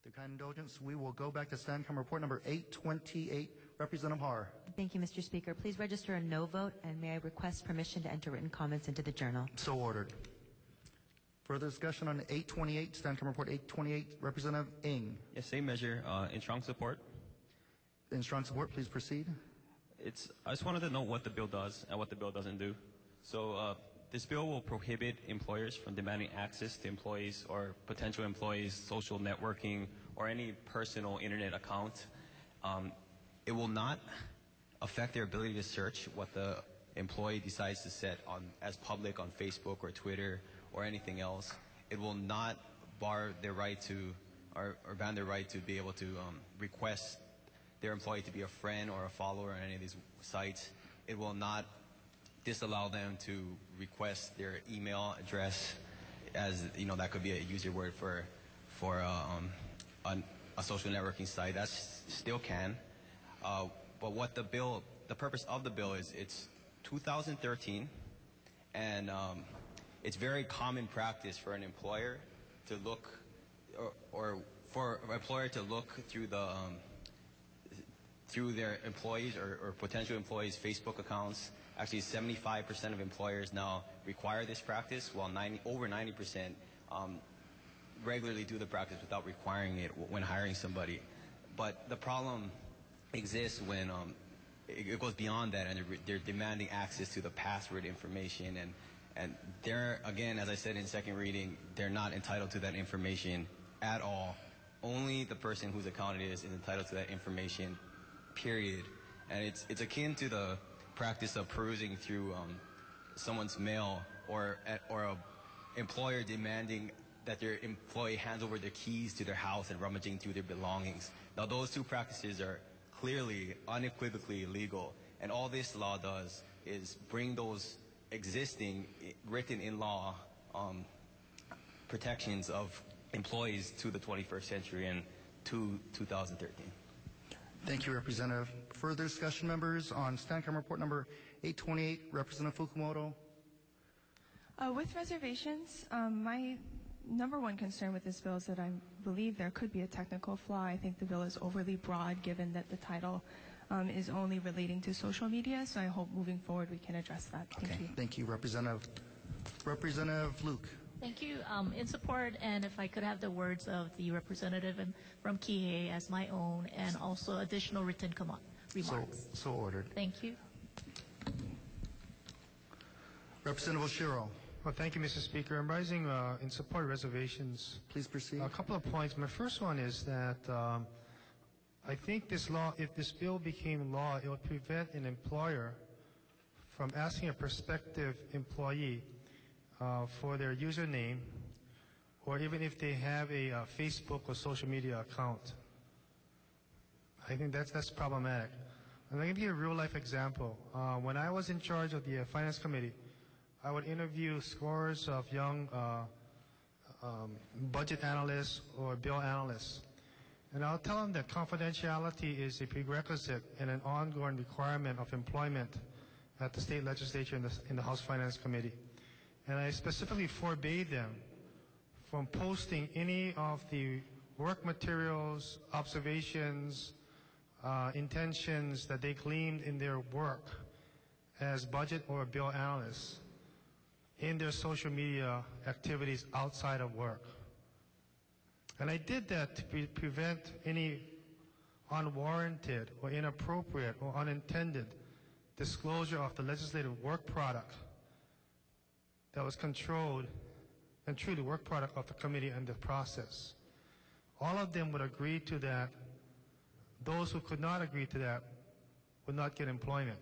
The kind indulgence, we will go back to stand-come report number 828. Representative Har. Thank you, Mr. Speaker. Please register a no vote, and may I request permission to enter written comments into the journal. So ordered. Further discussion on 828, stand-come report 828. Representative Ng. Yes, same measure, in strong support. In strong support, please proceed. I just wanted to know what the bill does and what the bill doesn't do. So this bill will prohibit employers from demanding access to employees or potential employees' social networking or any personal internet account. It will not affect their ability to search what the employee decides to set as public on Facebook or Twitter or anything else. It will not bar their right to or ban their right to be able to request their employee to be a friend or a follower on any of these sites. It will not disallow them to request their email address, as you know, that could be a user word for a social networking site. That still can. But what the purpose of the bill is, it's 2013, and it's very common practice for an employer to look, or for an employer to look through through their employees or potential employees' Facebook accounts. Actually, 75% of employers now require this practice, while over 90% regularly do the practice without requiring it when hiring somebody. But the problem exists when it goes beyond that, and they're demanding access to the password information, and they're, again, as I said in second reading, they're not entitled to that information at all. Only the person whose account it is entitled to that information, period. And it's akin to the practice of perusing through someone's mail, or a employer demanding that their employee hands over their keys to their house and rummaging through their belongings. Now, those two practices are clearly, unequivocally illegal, and all this law does is bring those existing, written in law, protections of employees to the 21st century and to 2013. Thank you, Representative. Further discussion, members, on stand-come report number 828. Representative Fukumoto. With reservations, my number one concern with this bill is that I believe there could be a technical flaw. I think the bill is overly broad, given that the title is only relating to social media, so I hope moving forward we can address that. Thank you. Thank you, Representative. Representative Luke. Thank you. In support, and if I could have the words of the representative from Kihei as my own, and also additional written remarks. So ordered. Thank you. Representative Oshiro. Well, thank you, Mr. Speaker. I'm rising in support of reservations. Please proceed. A couple of points. My first one is that I think this law, if this bill became law, it would prevent an employer from asking a prospective employee for their username, or even if they have a Facebook or social media account. I think that's problematic. And I'm going to give you a real-life example. When I was in charge of the Finance Committee, I would interview scores of young budget analysts or bill analysts. And I'll tell them that confidentiality is a prerequisite and an ongoing requirement of employment at the state legislature in the House Finance Committee. And I specifically forbade them from posting any of the work materials, observations, intentions that they gleaned in their work as budget or bill analysts in their social media activities outside of work. And I did that to prevent any unwarranted or inappropriate or unintended disclosure of the legislative work product that was controlled and truly work product of the committee and the process. All of them would agree to that. Those who could not agree to that would not get employment.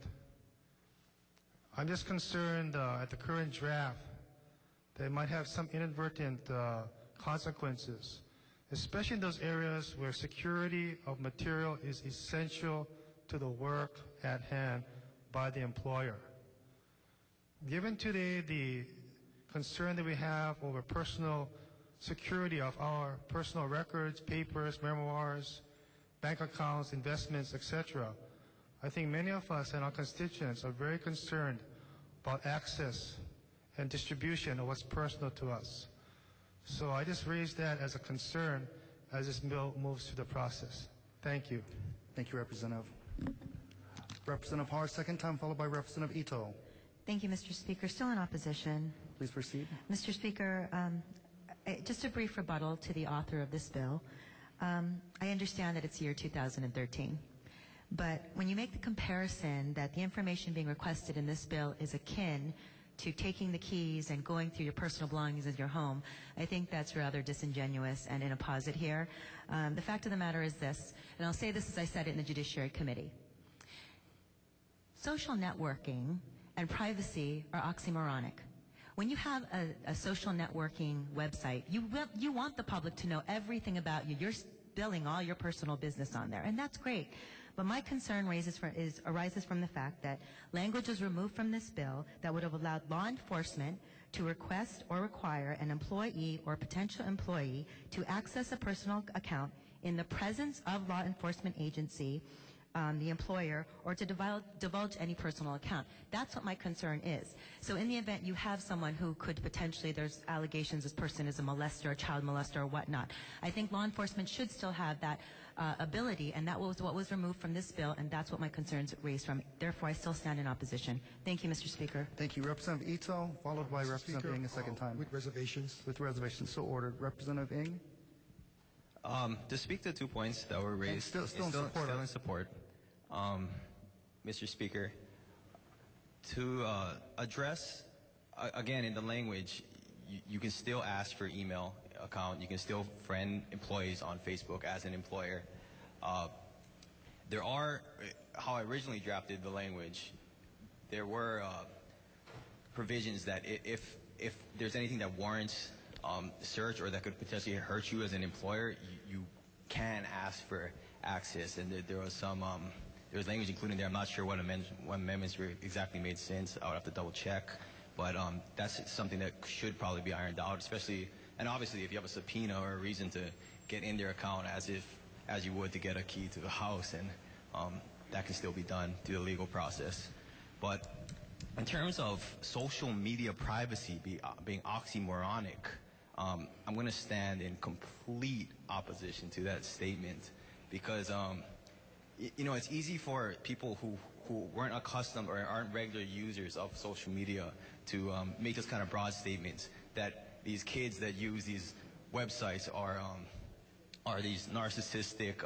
I'm just concerned at the current draft that it might have some inadvertent consequences, especially in those areas where security of material is essential to the work at hand by the employer. Given today the concern that we have over personal security of our personal records, papers, memoirs, bank accounts, investments, etc., I think many of us and our constituents are very concerned about access and distribution of what's personal to us. So I just raised that as a concern, as this bill moves through the process. Thank you. Thank you, Representative. Representative Har, second time, followed by Representative Ito. Thank you, Mr. Speaker. Still in opposition. Please proceed. Mr. Speaker, just a brief rebuttal to the author of this bill. I understand that it's year 2013, but when you make the comparison that the information being requested in this bill is akin to taking the keys and going through your personal belongings in your home, I think that's rather disingenuous and inapposite here. The fact of the matter is this, and I'll say this as I said it in the Judiciary Committee. Social networking and privacy are oxymoronic. When you have a social networking website, you want the public to know everything about you. You're spilling all your personal business on there, and that's great. But my concern arises from the fact that language was removed from this bill that would have allowed law enforcement to request or require an employee or potential employee to access a personal account in the presence of law enforcement agency, the employer, or to divulge any personal account. That's what my concern is. So in the event you have someone who could potentially, there's allegations this person is a molester, a child molester, or whatnot, I think law enforcement should still have that ability, and that was what was removed from this bill, and that's what my concerns raised from. Therefore, I still stand in opposition. Thank you, Mr. Speaker. Thank you. Representative Ito, followed by Representative Ng a second time. With reservations. With reservations, so ordered. Representative Ng? To speak to 2 points that were raised, Still in support. Mr. Speaker, to address, again, in the language, you can still ask for email account. You can still friend employees on Facebook as an employer. There are, how I originally drafted the language, there were provisions that if there's anything that warrants search or that could potentially hurt you as an employer, you can ask for access. And there was some, there was language included there. I'm not sure what amendments exactly made sense. I would have to double check. But that's something that should probably be ironed out, especially, and obviously if you have a subpoena or a reason to get in their account as you would to get a key to the house, and that can still be done through the legal process. But in terms of social media privacy being oxymoronic, I'm going to stand in complete opposition to that statement, because you know, it's easy for people who weren't accustomed or aren't regular users of social media to make those kind of broad statements that these kids that use these websites are these narcissistic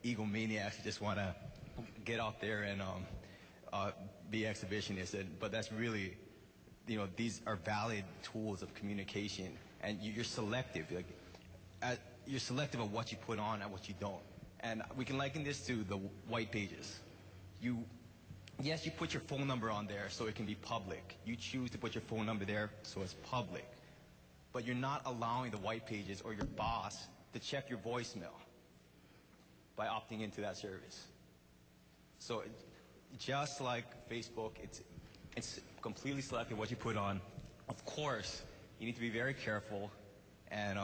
egomaniacs who just want to get out there and be exhibitionists. But that's really, you know, these are valid tools of communication, and you're selective. Like, you're selective of what you put on and what you don't. And we can liken this to the white pages. Yes, you put your phone number on there so it can be public. You choose to put your phone number there so it's public. But you're not allowing the white pages or your boss to check your voicemail by opting into that service. So just like Facebook, it's completely selective what you put on. Of course, you need to be very careful, and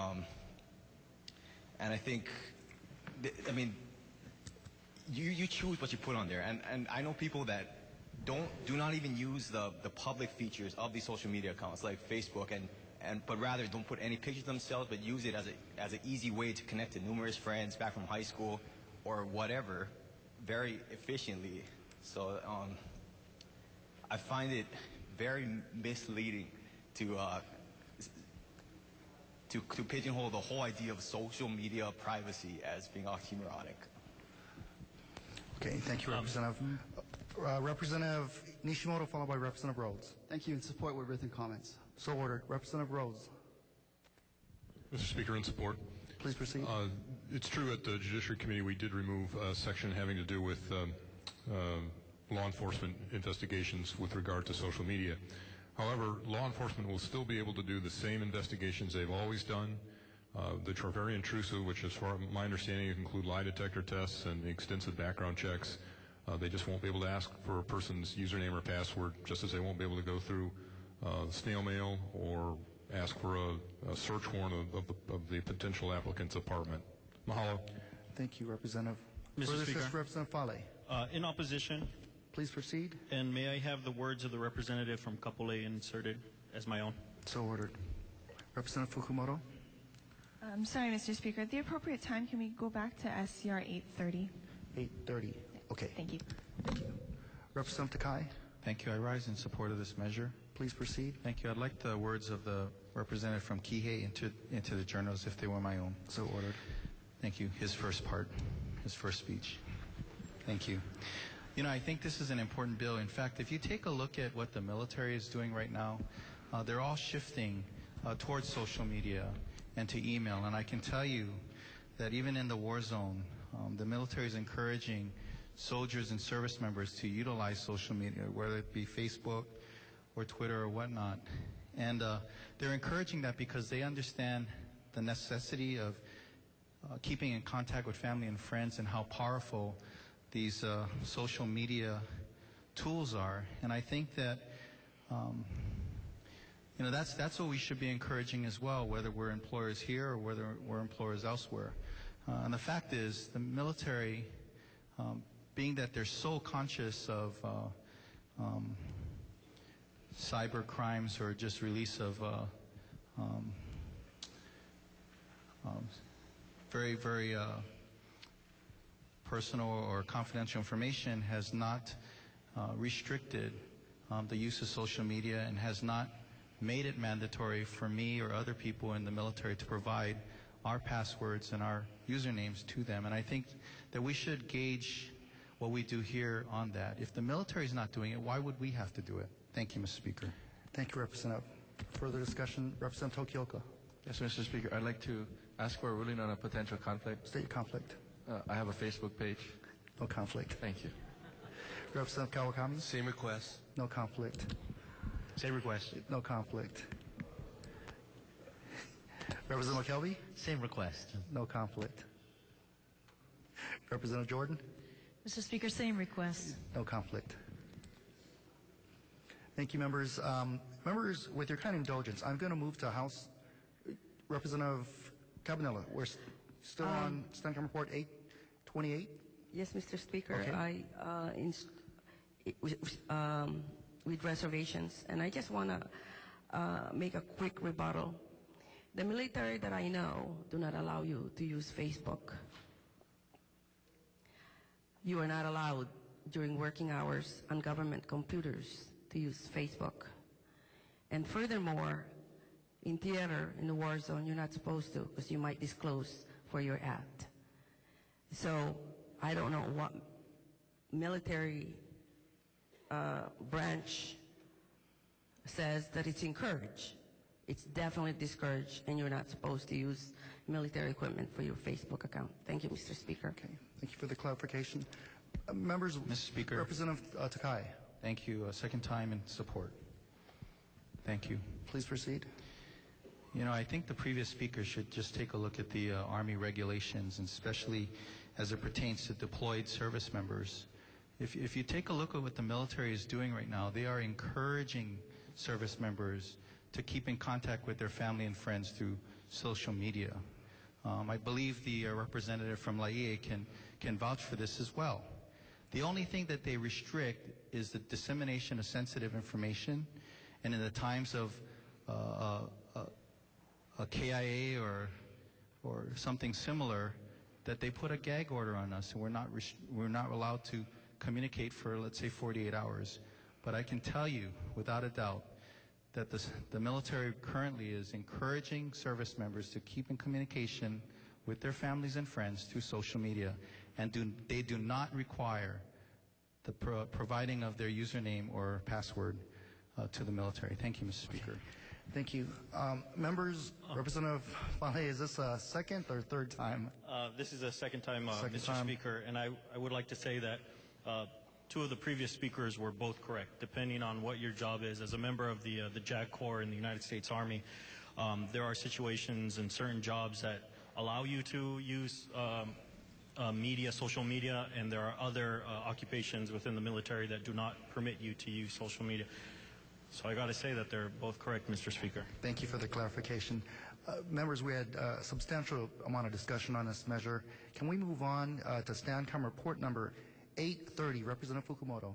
I think, I mean, you choose what you put on there, and I know people that do not even use the public features of these social media accounts like Facebook, but rather don't put any pictures themselves, but use it as an easy way to connect to numerous friends back from high school or whatever, very efficiently. So I find it very misleading to pigeonhole the whole idea of social media privacy as being oxymoronic. Okay, thank you, Representative. Representative Nishimoto, followed by Representative Rhodes. Thank you. In support with written comments. So ordered. Representative Rhodes. Mr. Speaker, in support. Please proceed. It's true at the Judiciary Committee we did remove a section having to do with law enforcement investigations with regard to social media. However, law enforcement will still be able to do the same investigations they've always done, which are very intrusive, which, as far as my understanding, include lie detector tests and extensive background checks. They just won't be able to ask for a person's username or password, just as they won't be able to go through snail mail or ask for a search warrant of the potential applicant's apartment. Mahalo. Thank you, Representative. Mr. Speaker. Representative Fale. In opposition. Please proceed. And may I have the words of the representative from Kapolei inserted as my own? So ordered. Representative Fukumoto. I'm sorry, Mr. Speaker. At the appropriate time, can we go back to SCR 830? 8:30. Okay. Thank you. Representative Takai, Thank you. I rise in support of this measure. please proceed. Thank you. I'd like the words of the representative from Kihei into the journals if they were my own. So ordered. Thank you. His first part, his first speech. Thank you. You know, I think this is an important bill. In fact, if you take a look at what the military is doing right now, they're all shifting towards social media and to email. And I can tell you that even in the war zone, the military is encouraging soldiers and service members to utilize social media, whether it be Facebook or Twitter or whatnot. And they're encouraging that because they understand the necessity of keeping in contact with family and friends and how powerful these social media tools are. And I think that you know, that's what we should be encouraging as well, whether we're employers here or whether we're employers elsewhere. And the fact is, the military, being that they're so conscious of cyber crimes or just release of very, very personal or confidential information, has not restricted the use of social media and has not made it mandatory for me or other people in the military to provide our passwords and our usernames to them. And I think that we should gauge what we do here on that. If the military is not doing it, why would we have to do it? Thank you, Mr. Speaker. Thank you, Representative. Further discussion, Representative Tokioka. Yes, Mr. Speaker. I'd like to ask for a ruling on a potential conflict. State your conflict. I have a Facebook page. No conflict. Thank you. Representative Kawakami. Same request. No conflict. Same request. No conflict. Representative McKelvey. Same request. No conflict. Representative Jordan. Mr. Speaker, same request. No conflict. Thank you, members. Members, with your kind indulgence, I'm going to move to House Representative Cabanilla. We're still on Stand-Come Report 828. Yes, Mr. Speaker. Okay. With reservations, and I just want to make a quick rebuttal. The military that I know do not allow you to use Facebook. You are not allowed during working hours on government computers to use Facebook. And furthermore, in theater, in the war zone, you're not supposed to, because you might disclose where you're at. So I don't know what military branch says that it's encouraged. It's definitely discouraged, and you're not supposed to use military equipment for your Facebook account. Thank you, Mr. Speaker. Okay. Thank you for the clarification. Members, Mr. Speaker. Representative Takai. Thank you. A second time in support. Thank you. Please proceed. You know, I think the previous speaker should just take a look at the Army regulations, and especially as it pertains to deployed service members. If you take a look at what the military is doing right now, they are encouraging service members to keep in contact with their family and friends through social media. I believe the representative from Laie can vouch for this as well. The only thing that they restrict is the dissemination of sensitive information, and in the times of a KIA or something similar, that they put a gag order on us, and we're not allowed to communicate for, let's say, 48 hours. But I can tell you, without a doubt, that the military currently is encouraging service members to keep in communication with their families and friends through social media, and they do not require the providing of their username or password to the military. Thank you, Mr. Speaker. Thank you. Members, Representative Fale, is this a second or third time? This is a second time, Mr. Speaker, and I would like to say that two of the previous speakers were both correct, depending on what your job is. As a member of the JAG Corps in the United States Army, there are situations and certain jobs that allow you to use social media, and there are other occupations within the military that do not permit you to use social media. So I got to say that they're both correct, Mr. Speaker. Thank you for the clarification. Members, we had a substantial amount of discussion on this measure. Can we move on to Stand-Com Report number 830, Representative Fukumoto?